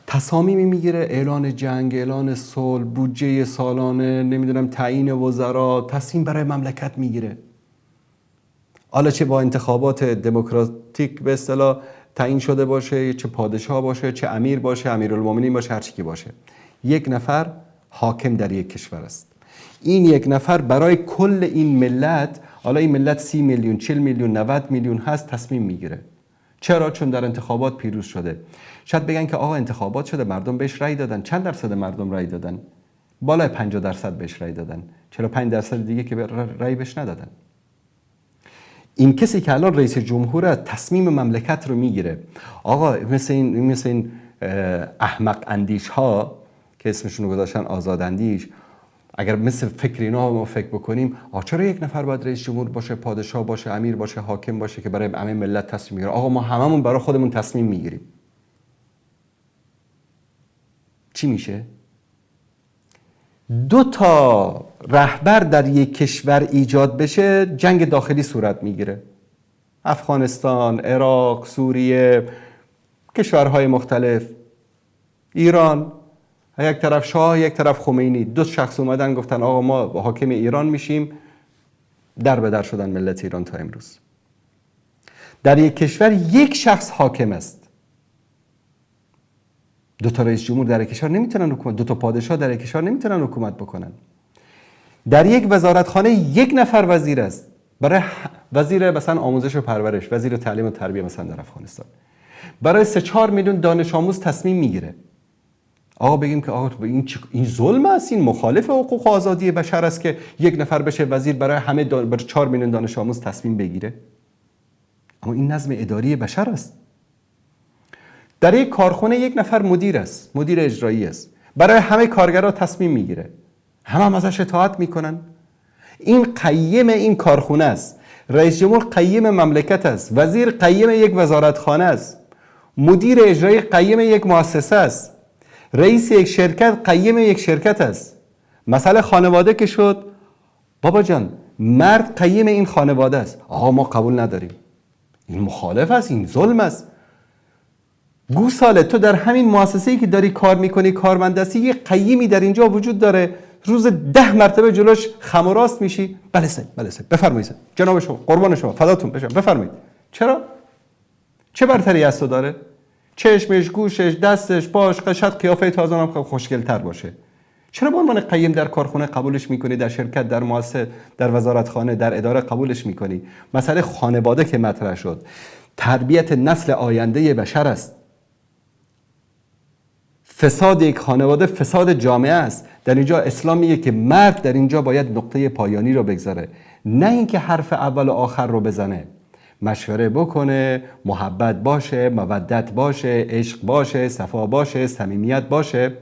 تصامیمی میگیره، اعلان جنگ، اعلان صلح، بودجه سالانه، نمیدونم تعیین وزرا، تصمیم برای مملکت میگیره. حالا چه با انتخابات دموکراتیک به اصطلاح تعیین شده باشه، چه پادشاه باشه، چه امیر باشه، امیرالمومنین باشه، هر چی که باشه. یک نفر حاکم در یک کشور است. این یک نفر برای کل این ملت، حالا این ملت 30 میلیون، 40 میلیون، 90 میلیون هست، تصمیم میگیره. چرا؟ چون در انتخابات پیروز شده. شاید بگن که آقا انتخابات شده، مردم بهش رأی دادن. چند درصد مردم رأی دادن؟ بالای 50% بهش رأی دادن. 45% دیگه که رأی بهش ندادن. این کسی که الان رئیس جمهور تصمیم مملکت رو میگیره. آقا مثل این احمق اندیش ها که اسمشون رو گذاشتن آزاداندیش، اگر مثل فکر اینا ما فکر بکنیم، چرا یک نفر باید رئیس جمهور باشه، پادشاه باشه، امیر باشه، حاکم باشه که برای همه ملت تصمیم میگیره؟ آقا ما هممون برای خودمون تصمیم میگیریم. چی میشه؟ 2 تا رهبر در یک کشور ایجاد بشه، جنگ داخلی صورت میگیره. افغانستان، عراق، سوریه، کشورهای مختلف، ایران، یک طرف شاه، یک طرف خمینی. 2 شخص اومدن گفتن آقا ما حاکم ایران میشیم، در به در شدن ملت ایران تا امروز. در یک کشور یک شخص حاکم است. 2 تا رئیس جمهور در یک کشور نمیتونن حکومت، 2 تا پادشاه در یک کشور نمیتونن حکومت بکنن. در یک وزارتخانه یک نفر وزیر است. برای وزیر مثلا آموزش و پرورش، وزیر تعلیم و تربیت مثلا در افغانستان، برای 3-4 میلیون دانش آموز تصمیم میگیره. آقا بگیم که آقا این ظلم است، این مخالف حقوق و آزادی بشر است که یک نفر بشه وزیر برای همه برای 4 میلیون دانش آموز تصمیم بگیره. اما این نظم اداری بشر است. در یک کارخانه یک نفر مدیر است، مدیر اجرایی است، برای همه کارگرها تصمیم میگیره، هم ازش اطاعت میکنن. این قیم این کارخانه است. رئیس جمهور قیم مملکت است، وزیر قیم یک وزارتخانه است، مدیر اجرایی قیم یک مؤسسه است، رئیس یک شرکت قیم یک شرکت است. مسئله خانواده که شد، بابا جان مرد قیم این خانواده است. آقا ما قبول نداریم، این مخالف است، این ظلم است. گوساله تو در همین مؤسسه‌ای که داری کار میکنی کارمند هستی، یه قیمی در اینجا وجود داره، روز 10 مرتبه جلوش خم و راست میشی. بله سید، بله سید، بفرمایید سید. جناب شما، قربان شما، فداتون بشم، بفرمایید. چرا؟ چه برتری از تو داره؟ چشمش، گوشش، دستش، باش، شاید قیافه تازه هم خوشگل‌تر باشه. چرا به عنوان قیم در کارخونه قبولش میکنی، در شرکت، در مؤسسه، در وزارتخانه، در اداره قبولش میکنی؟ مسئله خانواده که مطرح شد، تربیت نسل آینده بشر است. فساد یک خانواده فساد جامعه است. در اینجا اسلام میگه که مرد در اینجا باید نقطه پایانی رو بگذاره، نه اینکه حرف اول و آخر رو بزنه. مشوره بکنه، محبت باشه، مودت باشه، عشق باشه، صفا باشه، صمیمیت باشه.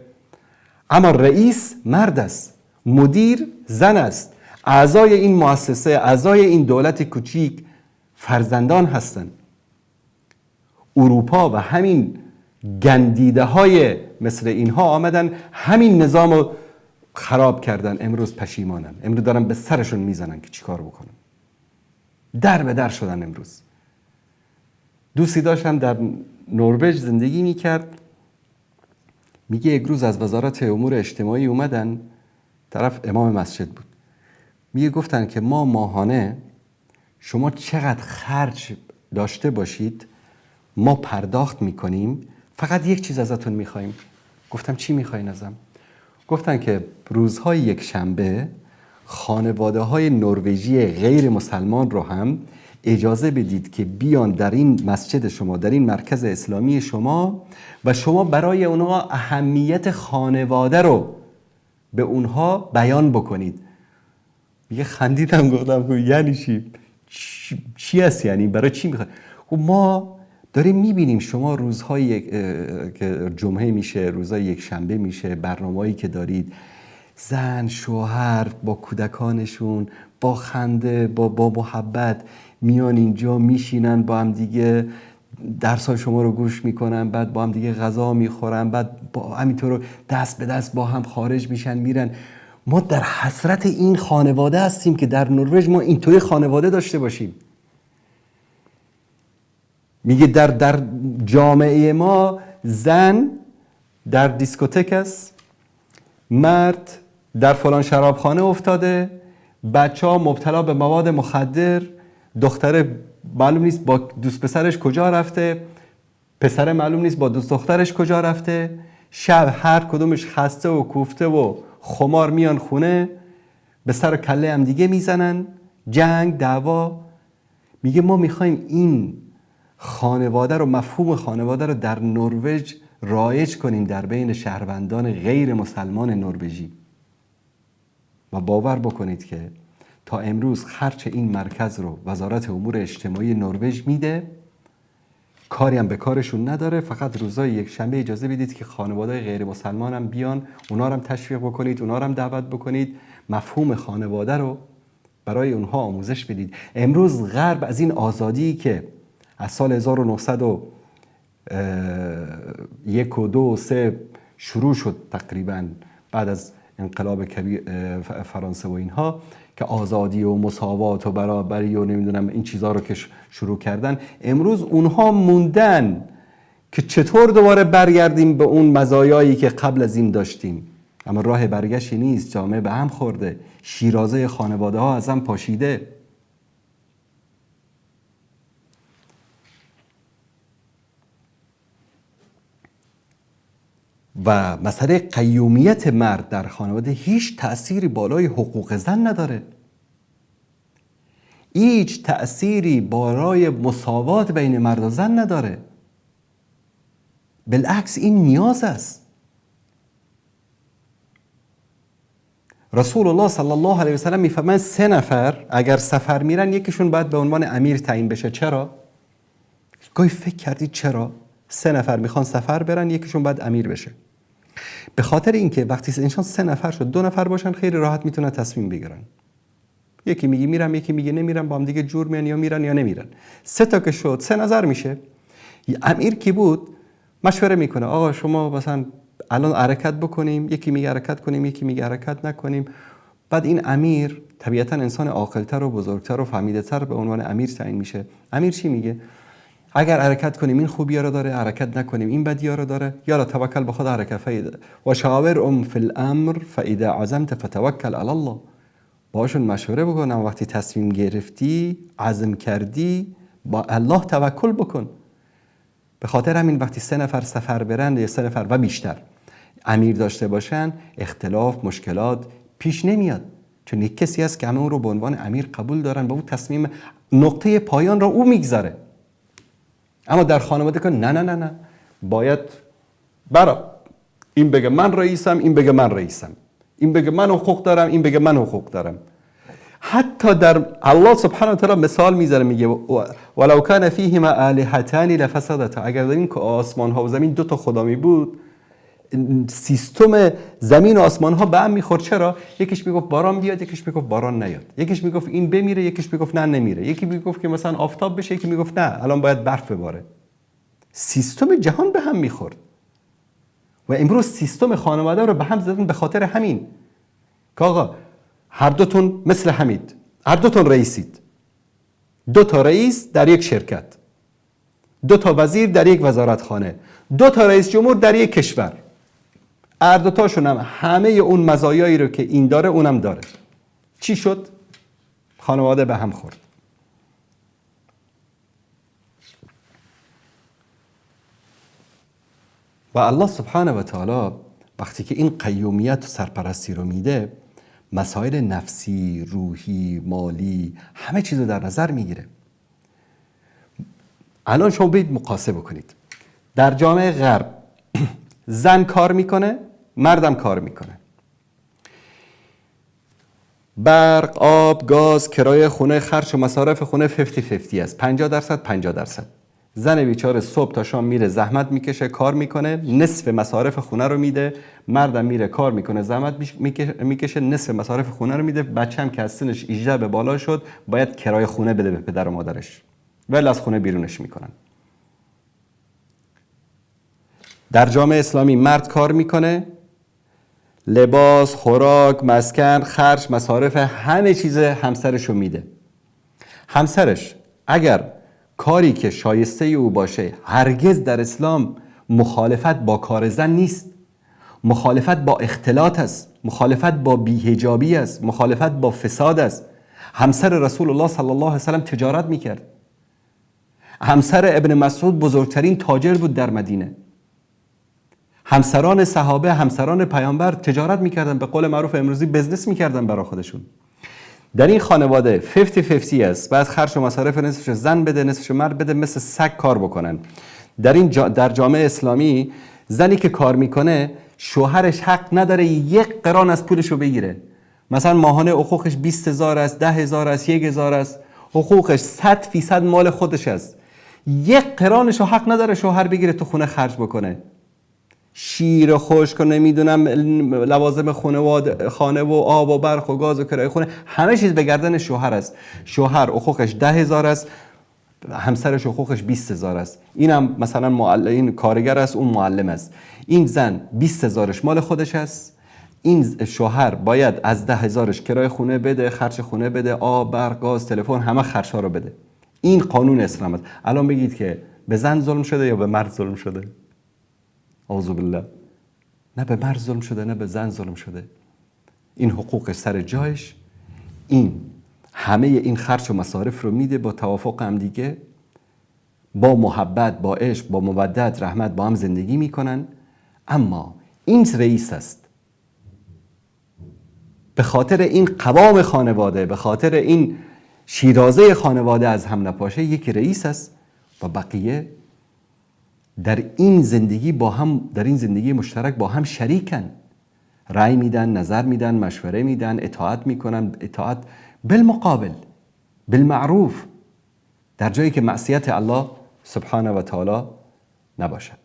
اما رئیس مرد است، مدیر زن است، اعضای این مؤسسه، اعضای این دولت کوچیک فرزندان هستند. اروپا و همین گندیده های مثل اینها آمدن همین نظام رو خراب کردن. امروز پشیمانن، امروز دارن به سرشون میزنن که چیکار بکنن. در به در شدن. امروز دوستی داشتم در نروژ زندگی میکرد، میگه یک روز از وزارت امور اجتماعی اومدن، طرف امام مسجد بود، میگه گفتن که ما ماهانه شما چقدر خرج داشته باشید ما پرداخت میکنیم، فقط یک چیز ازتون میخوایم. گفتم چی میخواین ازم؟ گفتن که روزهای یک شنبه خانواده های نروژی غیر مسلمان رو هم اجازه بدید که بیان در این مسجد شما، در این مرکز اسلامی شما، و شما برای اونها اهمیت خانواده رو به اونها بیان بکنید. میگه خندیدم، گفتم یعنی چی هست؟ یعنی برای چی میخواد؟ ما داریم میبینیم شما روزهای که جمعه میشه، روزهای یک شنبه میشه، برنامه‌ای که دارید، زن، شوهر با کودکانشون با خنده، با محبت میان اینجا میشینن، با هم دیگه درسای شما رو گوش میکنن، بعد با هم دیگه غذا میخورن، بعد با همینطور دست به دست با هم خارج میشن میرن. ما در حسرت این خانواده هستیم که در نروژ ما اینطوری خانواده داشته باشیم. میگه در جامعه ما زن در دیسکوتک است، مرد در فلان شرابخانه افتاده، بچه ها مبتلا به مواد مخدر، دختر معلوم نیست با دوست پسرش کجا رفته، پسر معلوم نیست با دوست دخترش کجا رفته، شب هر کدومش خسته و کوفته و خمار میان خونه، به سر و کله هم دیگه میزنن، جنگ، دعوا. میگه ما میخوایم این خانواده رو، مفهوم خانواده رو در نروژ رایج کنیم در بین شهروندان غیر مسلمان نروژی. و باور بکنید که تا امروز خرچ این مرکز رو وزارت امور اجتماعی نروژ میده، کاری هم به کارشون نداره. فقط روزای یک شنبه اجازه بدید که خانواده غیر مسلمان هم بیان، اونا رو هم تشویق بکنید، اونا رو هم دعوت بکنید، مفهوم خانواده رو برای اونها آموزش بدید. امروز غرب از این آزادی که از سال 1901 و 2 و 3 شروع شد تقریبا بعد از انقلاب فرانسه و اینها، که آزادی و مساوات و برابری و نمیدونم این چیزها رو که شروع کردن، امروز اونها موندن که چطور دوباره برگردیم به اون مزایایی که قبل از این داشتیم. اما راه برگشتی نیست، جامعه به هم خورده، شیرازه خانواده ها از هم پاشیده. و مسئله قیومیت مرد در خانواده هیچ تأثیری بالای حقوق زن نداره، هیچ تأثیری بالای مساوات بین مرد و زن نداره. بالعکس این نیاز است. رسول الله صلی الله علیه و سلم میفرمایند 3 نفر اگر سفر میرن یکیشون باید به عنوان امیر تعیین بشه. چرا؟ گاهی فکر کردید چرا 3 نفر میخوان سفر برن یکیشون باید امیر بشه؟ به خاطر اینکه وقتی انسان 3 نفر شد 2 نفر باشن خیلی راحت میتونن تصمیم بگیرن. یکی میگه میرم، یکی میگه نمیرم، با هم دیگه جور میان، یا میرن یا نمیرن. 3 تا که شد 3 نظر میشه. امیر کی بود؟ مشوره میکنه آقا شما مثلا الان حرکت بکنیم، یکی میگه حرکت کنیم، یکی میگه حرکت نکنیم، بعد این امیر طبیعتا انسان عاقل‌تر و بزرگتر و فهمیده‌تر به عنوان امیر تعیین میشه. امیر چی میگه؟ اگر حرکت کنیم این خوبی‌ها رو داره، حرکت نکنیم این بدی‌ها رو داره. یا توکل به خدا حرکت فایده و شاورهم فی الامر فاذا عزمت فتوکل علی الله. باشون مشوره بکن، وقتی تصمیم گرفتی، عزم کردی، با الله توکل بکن. به خاطر همین وقتی 3 نفر سفر برن یا 3 نفر و بیشتر امیر داشته باشن، اختلاف، مشکلات پیش نمیاد، چون یک کسی هست که همه اون رو به عنوان امیر قبول دارن و اون تصمیم نقطه پایان را او میگذاره. اما در خانواده که نه باید برا این بگه من رئیسم، این بگه من رئیسم، این بگه من حقوق دارم، این بگه من حقوق دارم. حتی در الله سبحانه و تعالی مثال میذاره، میگه ولو کان فیهما الهتان لفسدتا. اگر در این آسمان ها و زمین 2 تا خدا می بود، سیستم زمین و آسمان ها به هم میخورد. چرا؟ یکیش میگفت باران بیاد، یکیش میگفت باران نیاد، یکیش میگفت این بمیره، یکیش میگفت نه نمیره، یکی میگفت که مثلا آفتاب بشه، یکی میگفت نه الان باید برف بباره. سیستم جهان به هم میخورد و امروز سیستم خانواده رو به هم زدن به خاطر همین که آقا هر دوتون مثل حمید، هر دوتون رئیسید، 2 تا رئیس در یک شرکت، 2 تا وزیر در یک وزارتخانه، 2 تا رئیس جمهور در یک کشور. هر دوتاشون هم همه اون مزایایی رو که این داره اونم داره. چی شد؟ خانواده به هم خورد. و الله سبحانه و تعالی وقتی که این قیومیت و سرپرستی رو میده، مسائل نفسی، روحی، مالی، همه چیز رو در نظر میگیره. الان شما باید مقایسه بکنید. در جامعه غرب زن کار میکنه، مردم کار میکنه. برق، آب، گاز، کرایه خونه، خرج و مصارف خونه 50-50 است. 50%. زن بیچاره صبح تا شام میره زحمت میکشه، کار میکنه، نصف مصارف خونه رو میده. مردم میره کار میکنه، زحمت میکشه، نصف مصارف خونه رو میده. بچه‌م که از سنش 18 به بالا شد باید کرایه خونه بده به پدر و مادرش، ولی از خونه بیرونش میکنن. در جامعه اسلامی مرد کار میکنه، لباس، خوراک، مسکن، خرج، مصارف همه چیز همسرشو میده. همسرش اگر کاری که شایسته او باشه، هرگز در اسلام مخالفت با کار زن نیست. مخالفت با اختلاط است، مخالفت با بی‌حجابی است، مخالفت با فساد است. همسر رسول الله صلی الله علیه و سلم تجارت میکرد. همسر ابن مسعود بزرگترین تاجر بود در مدینه. همسران صحابه، همسران پیامبر تجارت میکردن، به قول معروف امروزی بزنس میکردن برای خودشون. در این خانواده 50-50 است. بعد خرج و مصارف نصفش زن بده، نصفش مرد بده، مثل سگ کار بکنن. در جامعه اسلامی زنی که کار میکنه شوهرش حق نداره 1 قران از پولشو بگیره. مثلا ماهانه حقوقش 20,000 است، 10,000 است، 1,000 است. حقوقش 100% مال خودش است. 1 قرانشو حق نداره شوهر بگیره تو خونه خرج بکنه. شیر خشک و نمیدونم لوازم خانه و آب و برق و گاز و کرایه خونه، همه چیز به گردن شوهر است. شوهر حقوقش 10,000 است، همسرش حقوقش 20,000 است. اینم مثلا این کارگر است، اون معلم است. این زن 20,000ش مال خودش است. این شوهر باید از 10,000ش کرایه خونه بده، خرج خونه بده، آب، برق، گاز، تلفن، همه خرج‌ها رو بده. این قانون اسلام است. الان بگید که به زن ظلم شده یا به مرد ظلم شده؟ اعوذ بالله. نه به مرد ظلم شده نه به زن ظلم شده. این حقوق سر جایش، این همه این خرج و مصارف رو میده با توافق هم دیگه، با محبت، با عشق، با مودت، رحمت با هم زندگی میکنن. اما این رئیس است. به خاطر این قوام خانواده، به خاطر این شیرازه خانواده از هم نپاشه، یک رئیس است و بقیه در این زندگی مشترک با هم شریکن. رأی میدن، نظر میدن، مشوره میدن، اطاعت میکنن. اطاعت بالمقابل، بالمعروف، در جایی که معصیت الله سبحانه و تعالی نباشد.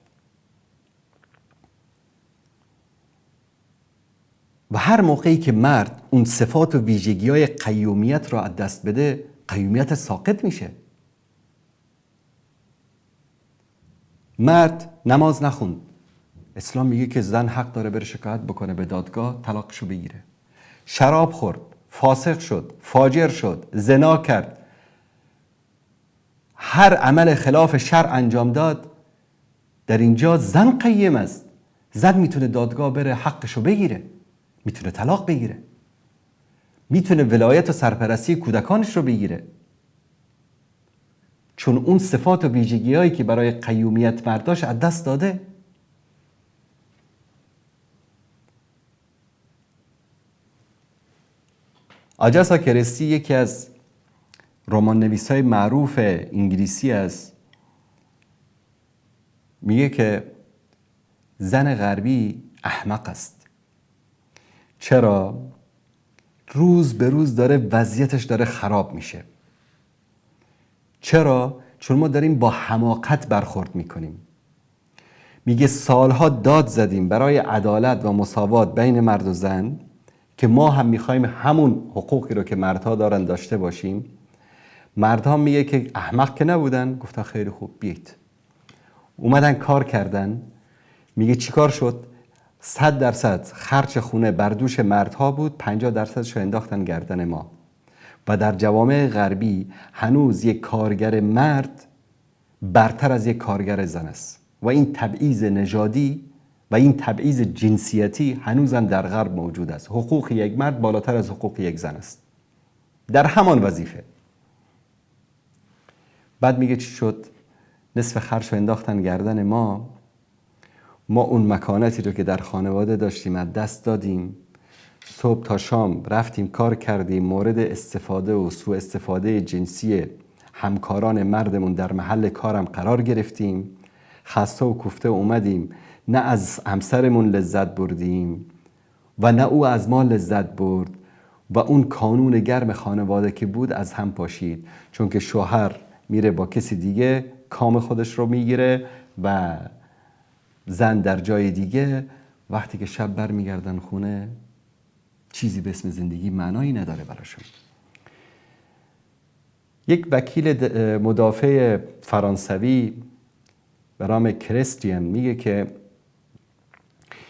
و هر موقعی که مرد اون صفات و ویژگی‌های قیومیت را از دست بده، قیومیت ساقط میشه. مرد نماز نخوند، اسلام میگه که زن حق داره بره شکایت بکنه به دادگاه، طلاقشو بگیره. شراب خورد، فاسق شد، فاجر شد، زنا کرد، هر عمل خلاف شرع انجام داد، در اینجا زن قیم است. زن میتونه دادگاه بره حقشو بگیره، میتونه طلاق بگیره، میتونه ولایت و سرپرستی کودکانش رو بگیره، چون اون صفات و ویژگی هایی که برای قیومیت مرداش از دست داده. آجاسا کریستی یکی از رمان نویس های معروف انگلیسی است. میگه که زن غربی احمق است. چرا؟ روز به روز داره وضعیتش داره خراب میشه. چرا؟ چون ما داریم با حماقت برخورد میکنیم. میگه سالها داد زدیم برای عدالت و مساوات بین مرد و زن که ما هم میخوایم همون حقوقی رو که مردها دارن داشته باشیم. مردها میگه که احمق که نبودن، گفتن خیلی خوب بیایید. اومدن کار کردن. میگه چی کار شد؟ 100% خرج خونه بر دوش مردها بود، 50% رو انداختن گردن ما. و در جوامع غربی هنوز یک کارگر مرد برتر از یک کارگر زن است و این تبعیض نژادی و این تبعیض جنسیتی هنوزم در غرب موجود است. حقوق یک مرد بالاتر از حقوق یک زن است در همان وظیفه. بعد میگه چی شد؟ نصف خرج رو انداختن گردن ما. ما اون مکانتی رو که در خانواده داشتیم از دست دادیم. صبح تا شام رفتیم کار کردیم، مورد استفاده و سوء استفاده جنسی همکاران مردمون در محل کارم قرار گرفتیم. خسته و کوفته اومدیم، نه از همسرمون لذت بردیم و نه او از ما لذت برد و اون کانون گرم خانواده که بود از هم پاشید، چون که شوهر میره با کسی دیگه کام خودش رو میگیره و زن در جای دیگه. وقتی که شب بر میگردن خونه چیزی به اسم زندگی معنایی نداره براشون. یک وکیل مدافع فرانسوی به نام کریستیان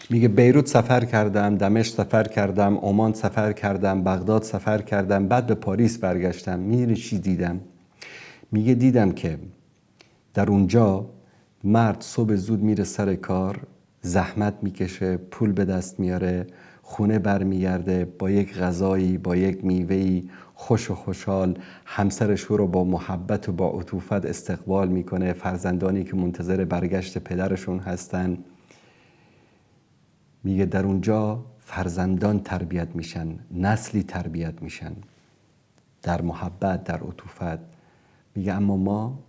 میگه بیروت سفر کردم، دمشق سفر کردم، عمان سفر کردم، بغداد سفر کردم، بعد به پاریس برگشتم. میدونی چی دیدم؟ میگه دیدم که در اونجا مرد صبح زود میره سر کار، زحمت میکشه، پول به دست میاره، خونه برمیگرده با یک غذایی، با یک میوهی، خوش و خوشحال همسرش رو با محبت و با عطوفت استقبال میکنه. فرزندانی که منتظر برگشت پدرشون هستن. میگه در اونجا فرزندان تربیت میشن، نسلی تربیت میشن در محبت، در عطوفت. میگه اما ما،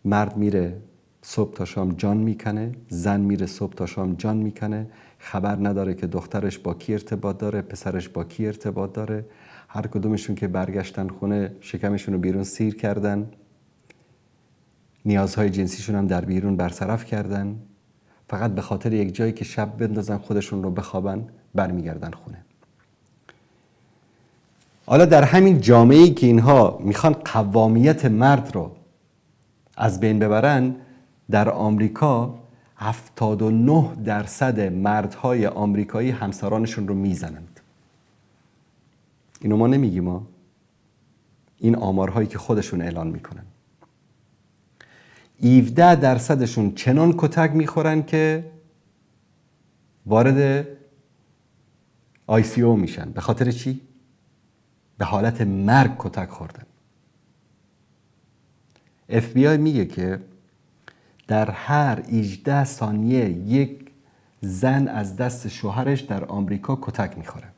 مرد میره صبح تا شام جان میکنه، زن میره صبح تا شام جان میکنه، خبر نداره که دخترش با کی ارتباط داره، پسرش با کی ارتباط داره. هر کدومشون که برگشتن خونه شکمشون رو بیرون سیر کردن، نیازهای جنسیشون هم در بیرون برطرف کردن، فقط به خاطر یک جایی که شب بندازن خودشون رو بخوابن برمیگردن خونه. حالا در همین جامعه‌ای که اینها میخوان قوامیت مرد رو از بین ببرن، در آمریکا 79% مردهای آمریکایی همسرانشون رو میزنند. اینو ما نمیگیم، ما این آمارهایی که خودشون اعلان میکنن. 17% چنان کتک میخورن که وارد ICU میشن. به خاطر چی؟ به حالت مرگ کتک خوردن. FBI میگه که در هر 18 ثانیه یک زن از دست شوهرش در آمریکا کتک میخوره.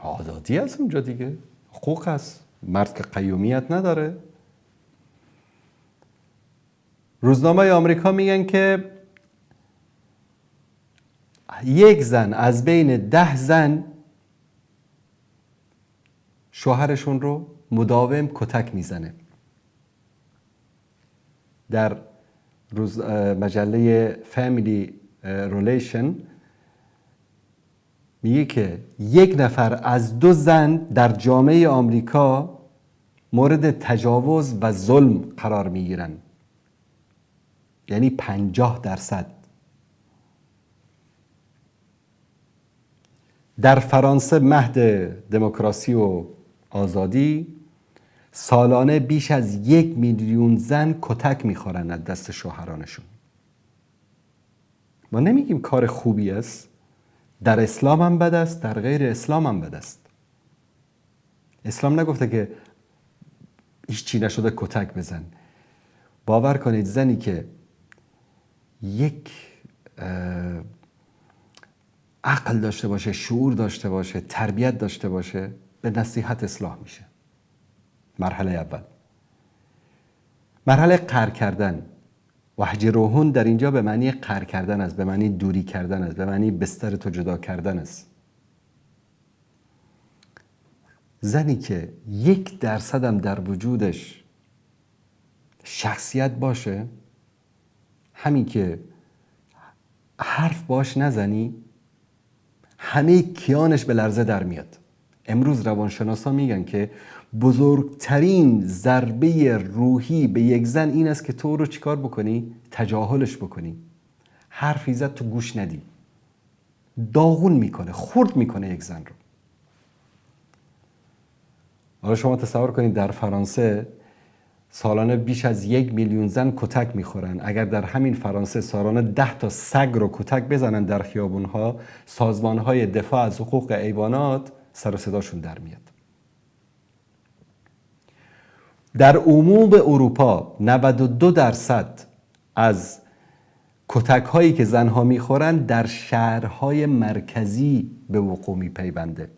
عاداتی هست اونجا دیگه، حقوق هست، مرد که قیومیت نداره. روزنامه آمریکا میگن که یک زن از بین 10 زن شوهرشون رو مداوم کتک میزنه. در مجله فامیلی ریلیشن میگه که 1 نفر از 2 زن در جامعه آمریکا مورد تجاوز و ظلم قرار میگیرن. یعنی 50%. در فرانسه مهد دموکراسی و آزادی سالانه بیش از 1 میلیون زن کتک میخورن از دست شوهرانشون. ما نمیگیم کار خوبی است، در اسلام هم بد است، در غیر اسلام هم بد است. اسلام نگفته که هیچی نشده کتک بزن. باور کنید زنی که یک عقل داشته باشه، شعور داشته باشه، تربیت داشته باشه، به نصیحت اصلاح میشه. مرحله اول. مرحله قهر کردن. واهجروهن در اینجا به معنی قهر کردن است، به معنی دوری کردن است، به معنی بستر تو جدا کردن است. زنی که 1% هم در وجودش شخصیت باشه، همین که حرف باش نزنی همه کیانش به لرزه در میاد. امروز روانشناسا میگن که بزرگترین ضربه روحی به یک زن این است که تو رو چیکار بکنی؟ تجاهلش بکنی. حرفی زد تو گوش ندی. داغون میکنه، خرد میکنه یک زن رو. حالا شما تصور کنید در فرانسه سالانه بیش از 1 میلیون زن کتک میخورن. اگر در همین فرانسه سالانه 10 تا سگ رو کتک بزنن در خیابونها، سازمانهای دفاع از حقوق حیوانات سر و صداشون در میاد. در عموم اروپا 92% از کتک هایی که زنها میخورن در شهرهای مرکزی به وقوع میپیونده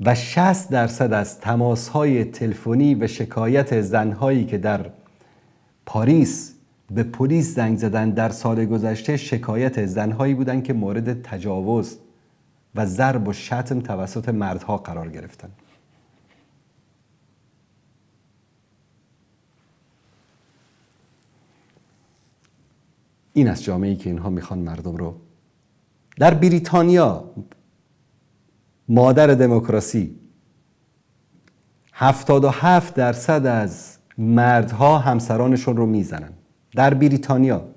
و 60% از تماس‌های تلفنی و شکایت زن‌هایی که در پاریس به پلیس زنگ زدن در سال گذشته شکایت زن‌هایی بودند که مورد تجاوز و ضرب و شتم توسط مردها قرار گرفتند. این است جامعه‌ای که اینها میخوان مردم رو. در بریتانیا مادر دموکراسی 77% از مردها همسرانشون رو میزنن. در بریتانیا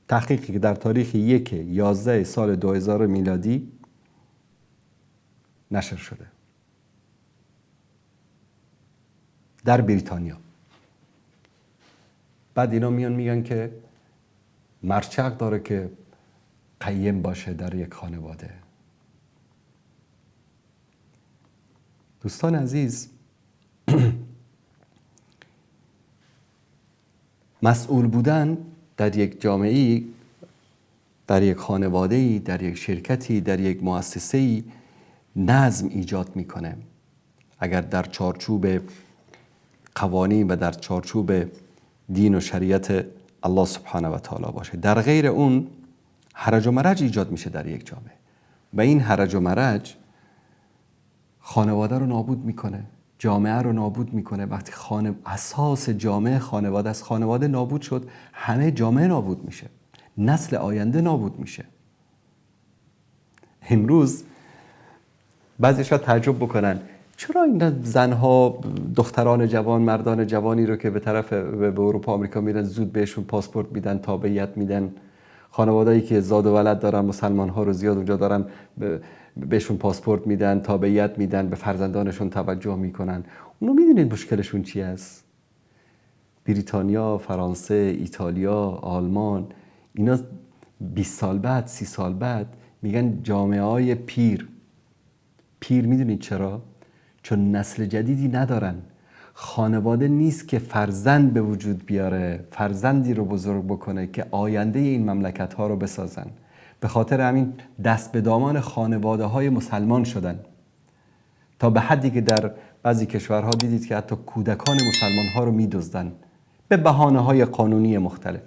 تحقیقی که در تاریخ 1/11 سال 2000 میلادی نشر شده در بریتانیا. بعد اینا میان میگن که مرچق داره که قیم باشه در یک خانواده. دوستان عزیز، مسئول بودن در یک جامعه‌ای، در یک خانواده‌ای، در یک شرکتی، در یک مؤسسه‌ای نظم ایجاد میکنه. اگر در چارچوب قوانین و در چارچوب دین و شریعت الله سبحانه و تعالی باشه. در غیر اون هرج و مرج ایجاد میشه در یک جامعه و این هرج و مرج خانواده رو نابود میکنه، جامعه رو نابود میکنه. وقتی اساس جامعه خانواده است، خانواده نابود شد، همه جامعه نابود میشه، نسل آینده نابود میشه. امروز بعضی شاید تعجب بکنن چرا این زنها، دختران جوان، مردان جوانی رو که به طرف به اروپا آمریکا میرن زود بهشون پاسپورت میدن، تابعیت میدن. خانوادهایی که زاد و ولد دارن، مسلمان ها رو زیاد اونجا دارن، بهشون پاسپورت میدن، تابعیت میدن، به فرزندانشون توجه میکنن. اونو میدونید مشکلشون چی است؟ بریتانیا، فرانسه، ایتالیا، آلمان، اینا 20 سال بعد، 30 سال بعد میگن جامعه های پیر. میدونید چرا؟ چون نسل جدیدی ندارن. خانواده نیست که فرزند به وجود بیاره، فرزندی رو بزرگ بکنه که آینده این مملکت ها رو بسازن. به خاطر همین دست به دامان خانواده های مسلمان شدن، تا به حدی که در بعضی کشورها دیدید که حتی کودکان مسلمان ها رو میدزدن به بهانه های قانونی مختلف.